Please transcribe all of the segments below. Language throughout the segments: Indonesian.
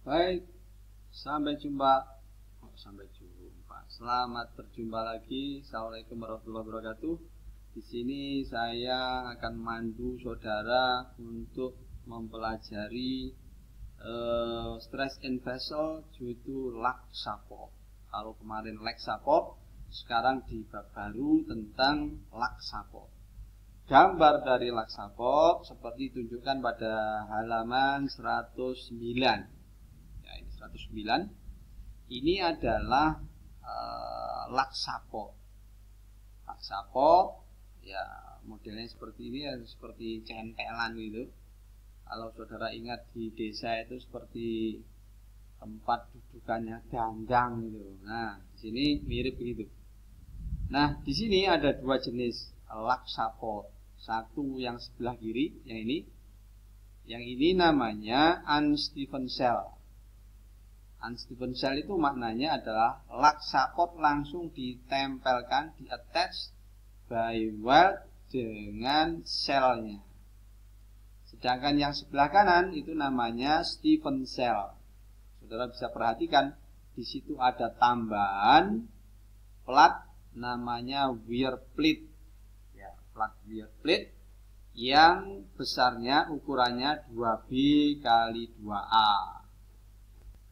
Baik, selamat berjumpa lagi. Assalamualaikum warahmatullahi wabarakatuh. Di sini saya akan memandu saudara untuk mempelajari stress in vessel due to lack support. Kalau kemarin lack support, sekarang di bab baru tentang lack support. Gambar dari lack support seperti ditunjukkan pada halaman 109. Ya, ini 109. Ini adalah lack support. Lack support ya modelnya seperti ini ya, seperti centelan gitu. Kalau saudara ingat di desa itu seperti tempat dudukannya dandang gitu. Nah, di sini mirip begitu. Nah, di sini ada dua jenis lack support. Satu yang sebelah kiri, yang ini. Yang ini namanya unstiffen cell. Unstiffen cell itu maknanya adalah lack support langsung ditempelkan, di-attach by weld dengan selnya. Sedangkan yang sebelah kanan itu namanya stiffen cell. Saudara bisa perhatikan di situ ada tambahan plat namanya wear plate. Ya, plat wear plate yang besarnya ukurannya 2B kali 2A.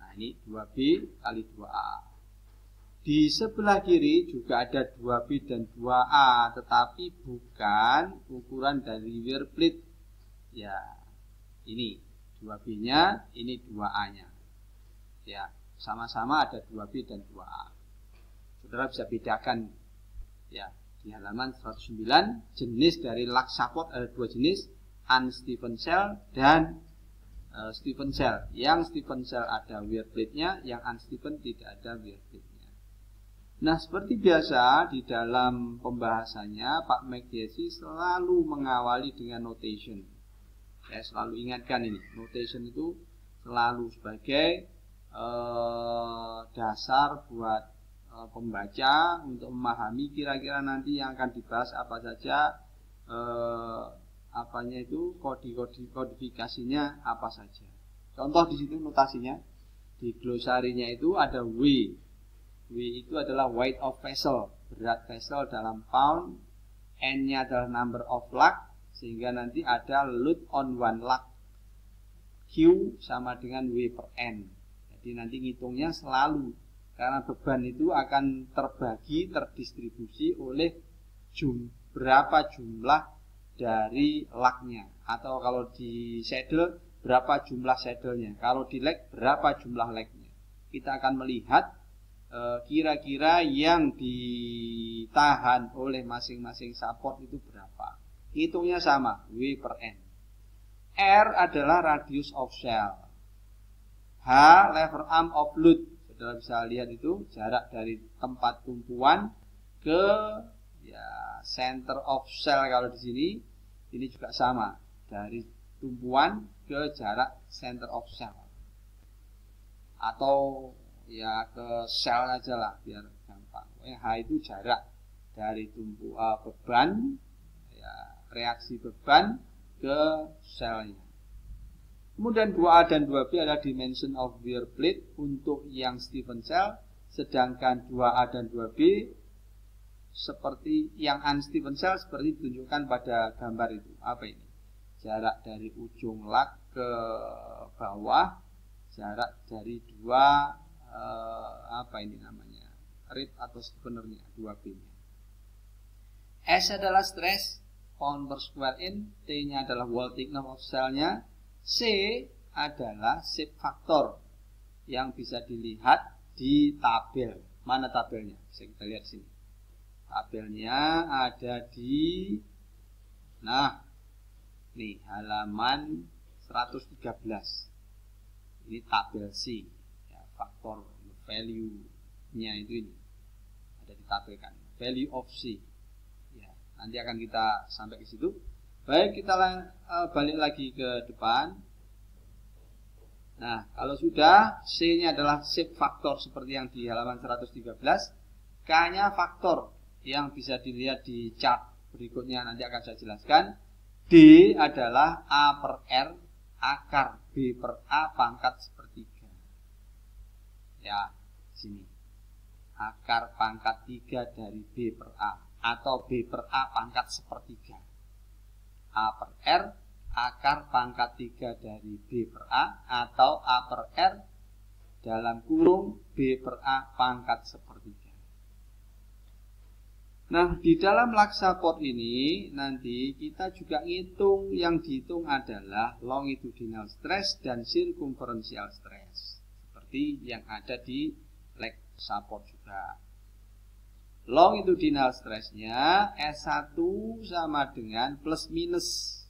Nah, ini 2B kali 2A. Di sebelah kiri juga ada 2B dan 2A, tetapi bukan ukuran dari wear plate. Ya, ini 2B-nya, ini 2A-nya. Ya, sama-sama ada 2B dan 2A. Saudara bisa bedakan ya, di halaman 109 jenis dari lack support ada dua jenis, unstiffen cell dan stiffen cell. Yang stiffen cell ada wear plate-nya, yang unstiffen tidak ada wear plate-nya. Nah, seperti biasa di dalam pembahasannya Pak McDesy selalu mengawali dengan notation. Saya selalu ingatkan ini, notation itu selalu sebagai dasar buat pembaca untuk memahami kira-kira nanti yang akan dibahas apa saja, apanya itu kodifikasinya apa saja. Contoh di situ notasinya di glosarinya itu ada W. W itu adalah weight of vessel, berat vessel dalam pound. N-nya adalah number of lug, sehingga nanti ada load on one lug. Q sama dengan W per N. Jadi nanti ngitungnya selalu, karena beban itu akan terbagi, terdistribusi oleh berapa jumlah dari lugnya. Atau kalau di saddle, berapa jumlah saddlenya. Kalau di leg, berapa jumlah legnya. Kita akan melihat kira-kira yang ditahan oleh masing-masing support itu berapa. Hitungnya sama, W per N. R adalah radius of shell. H, lever arm of load. Saudara bisa lihat itu jarak dari tempat tumpuan ke ya center of shell. Kalau di sini ini juga sama, dari tumpuan ke jarak center of shell. Atau ya ke shell aja lah biar gampang. H itu jarak dari beban ya, reaksi beban ke shellnya. Kemudian 2A dan 2B adalah dimension of wear plate untuk yang stiffen cell, sedangkan 2A dan 2B seperti yang unstiffen cell seperti ditunjukkan pada gambar itu. Apa ini? Jarak dari ujung lug ke bawah, jarak dari dua apa ini namanya? Rib atau stiffenernya, 2B-nya. S adalah stress pound per square inch, T-nya adalah wall thickness of cell-nya. C adalah shape factor yang bisa dilihat di tabel. Mana tabelnya? Bisa kita lihat sini. Tabelnya ada di nih halaman 113. Ini tabel C. Ya, faktor value-nya itu ini. Ada ditabelkan. Value of C. Ya, nanti akan kita sampai ke situ. Baik, kita balik lagi ke depan. Nah, kalau sudah, C-nya adalah shape factor seperti yang di halaman 113. K-nya faktor yang bisa dilihat di chart berikutnya, nanti akan saya jelaskan. D adalah A per R akar B per A pangkat sepertiga. Ya, sini. Akar pangkat 3 dari B per A atau B per A pangkat sepertiga. A per R akar pangkat 3 dari B per A atau A per R dalam kurung B per A pangkat sepertiga. Nah, di dalam laksapot ini nanti kita juga ngitung, yang dihitung adalah longitudinal stress dan circumferential stress. Seperti yang ada di laksapot juga. Longitudinal stressnya S1 sama dengan plus minus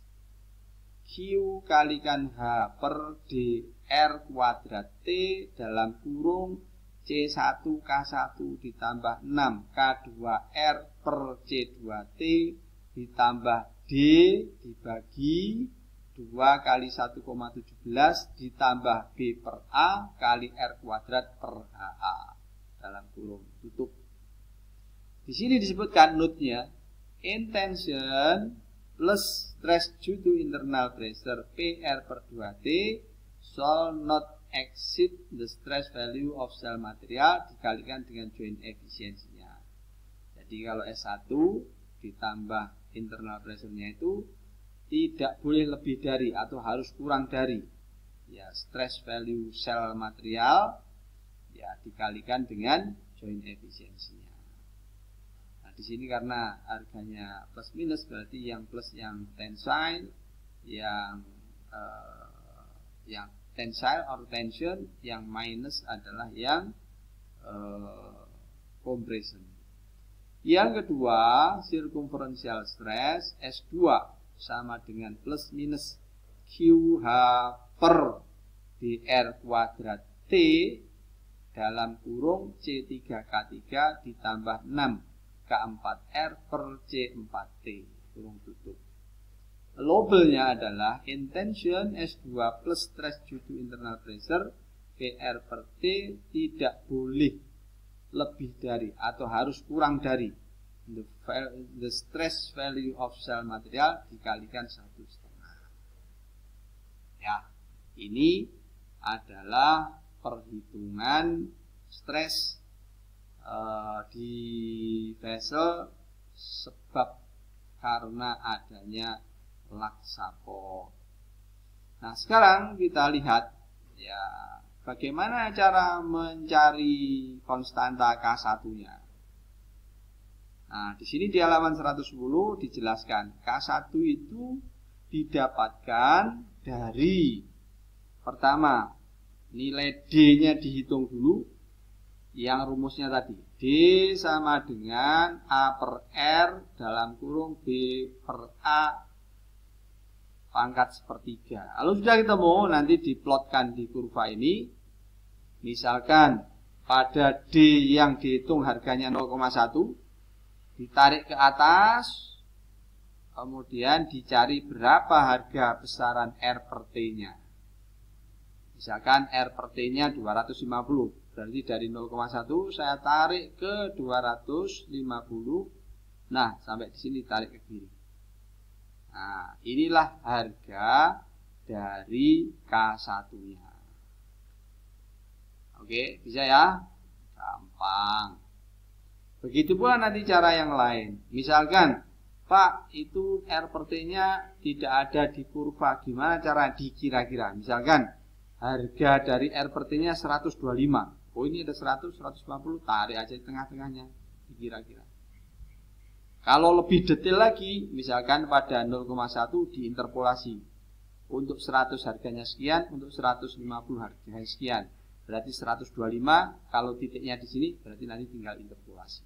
Q kalikan H per dr kuadrat T dalam kurung C1 K1 ditambah 6 K2R per C2T ditambah D dibagi 2 kali 1,17 ditambah B per A kali R kuadrat per HA dalam kurung tutup. Di sini disebutkan notnya intention plus stress due to internal pressure PR per 2T shall not exceed the stress value of cell material dikalikan dengan joint efisiensinya. Jadi kalau S1 ditambah internal pressure-nya itu tidak boleh lebih dari atau harus kurang dari ya stress value sel material ya dikalikan dengan joint efisiensinya. Nah, di sini karena harganya plus minus berarti yang plus yang tensile, yang tensile or tension, yang minus adalah yang compression. Yang kedua, circumferential stress S2 sama dengan plus minus QH per dr kuadrat T dalam kurung C3K3 ditambah 6 K4R per C4T kurung tutup. Labelnya adalah intention S2 plus stress due to internal pressure PR per T tidak boleh lebih dari atau harus kurang dari the stress value of cell material dikalikan 1,5. Ya, ini adalah perhitungan stres di vessel sebab karena adanya laksapot. Nah, sekarang kita lihat ya bagaimana cara mencari konstanta K1-nya. Nah, di sini di halaman 110 dijelaskan K1 itu didapatkan dari pertama nilai D-nya dihitung dulu yang rumusnya tadi. D sama dengan A per R dalam kurung B per A pangkat sepertiga. Kalau sudah ketemu nanti diplotkan di kurva ini. Misalkan pada D yang dihitung harganya 0,1 ditarik ke atas, kemudian dicari berapa harga besaran R per T-nya. Misalkan R per T-nya 250, berarti dari 0,1 saya tarik ke 250. Nah, sampai di sini tarik ke kiri. Nah, inilah harga dari K1-nya. Oke, bisa ya? Gampang. Begitu pula nanti cara yang lain. Misalkan, Pak, itu R per T-nya tidak ada di kurva. Gimana cara dikira-kira? Misalkan, harga dari R per T-nya 125. Oh, ini ada 100, 150, tarik aja di tengah-tengahnya. Dikira-kira. Kalau lebih detail lagi, misalkan pada 0,1 diinterpolasi. Untuk 100 harganya sekian, untuk 150 harganya sekian. Berarti 125, kalau titiknya di sini, berarti nanti tinggal interpolasi.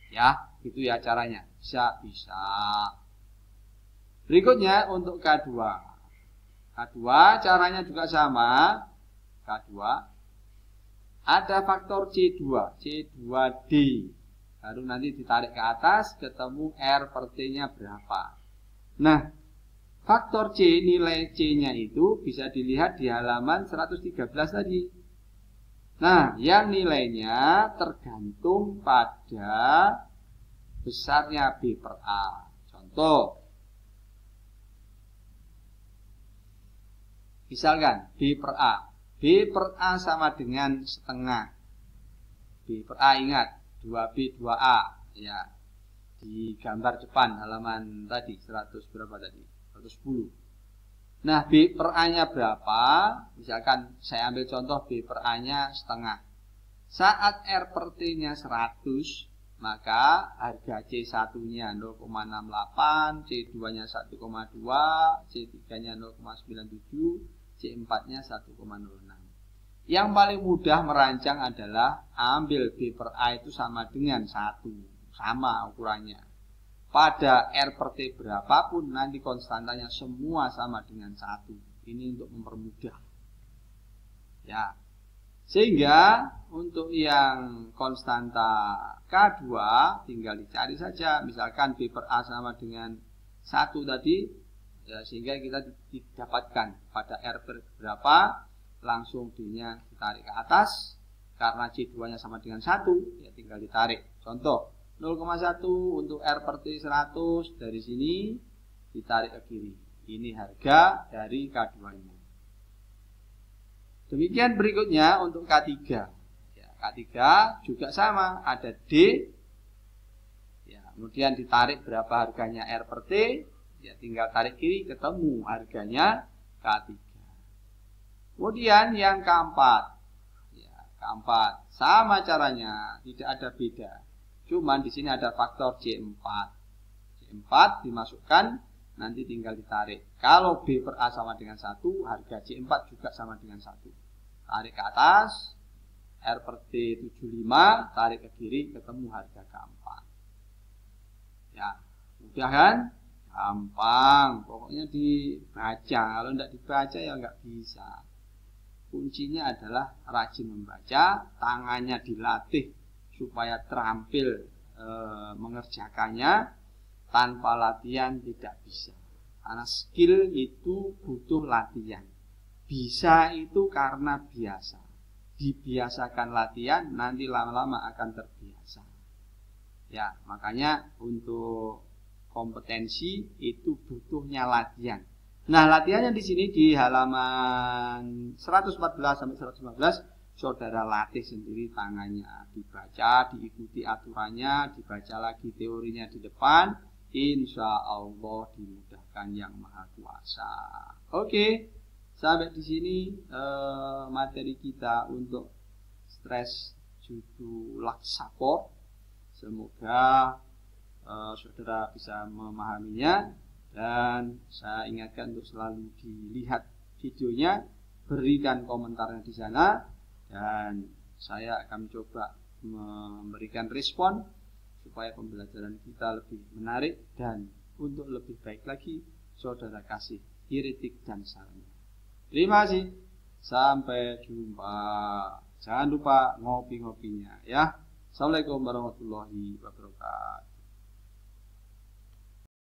Ya, gitu ya caranya. Bisa. Berikutnya untuk K2. K2 caranya juga sama. K2 ada faktor C2, C2D. Baru nanti ditarik ke atas, ketemu R per T-nya berapa. Nah, faktor C, nilai C-nya itu bisa dilihat di halaman 113 tadi. Nah, yang nilainya tergantung pada besarnya B per A. Contoh, misalkan B per A B per A sama dengan setengah. B per A ingat 2B 2A ya, di gambar depan halaman tadi 100 berapa tadi? 110. Nah, B per A nya berapa? Misalkan saya ambil contoh B per A nya setengah. Saat R per T nya 100, maka harga C1 nya 0,68, C2 nya 1,2, C3 nya 0,97, C4 nya 1,06. Yang paling mudah merancang adalah ambil B per A itu sama dengan 1, sama ukurannya. Pada R per T berapapun nanti konstantanya semua sama dengan 1. Ini untuk mempermudah. Ya. Sehingga untuk yang konstanta K2 tinggal dicari saja. Misalkan B per A sama dengan 1 tadi, ya, sehingga kita didapatkan pada R per berapa, langsung D-nya ditarik ke atas. Karena C2 nya sama dengan 1, ya tinggal ditarik. Contoh 0,1 untuk R per T 100, dari sini ditarik ke kiri. Ini harga dari K2 nya. Demikian berikutnya untuk K3. Ya, K3 juga sama, ada D. Ya, kemudian ditarik berapa harganya R per T, ya tinggal tarik kiri ketemu harganya K3. Kemudian yang keempat. Ya, keempat sama caranya, tidak ada beda. Cuman di sini ada faktor C4. C4 dimasukkan, nanti tinggal ditarik. Kalau B per A sama dengan 1, harga C4 juga sama dengan 1. Tarik ke atas, R per T 75, tarik ke kiri, ketemu harga keempat. Ya, mudah kan? Gampang, pokoknya dibaca. Kalau tidak dibaca ya nggak bisa. Kuncinya adalah rajin membaca, tangannya dilatih supaya terampil mengerjakannya. Tanpa latihan tidak bisa. Karena skill itu butuh latihan. Bisa itu karena biasa. Dibiasakan latihan, nanti lama-lama akan terbiasa. Ya, makanya untuk kompetensi itu butuhnya latihan. Nah, latihannya di sini di halaman 114 sampai 115, saudara latih sendiri tangannya, dibaca, diikuti aturannya, dibaca lagi teorinya di depan. Insya Allah dimudahkan yang Maha Kuasa. Oke, sampai di sini materi kita untuk stres judo laksapor. Semoga saudara bisa memahaminya, dan saya ingatkan untuk selalu dilihat videonya, berikan komentarnya di sana, dan saya akan coba memberikan respon supaya pembelajaran kita lebih menarik, dan untuk lebih baik lagi saudara kasih kritik dan sarannya. Terima kasih, sampai jumpa. Jangan lupa ngopi-ngopinya ya. Assalamualaikum warahmatullahi wabarakatuh.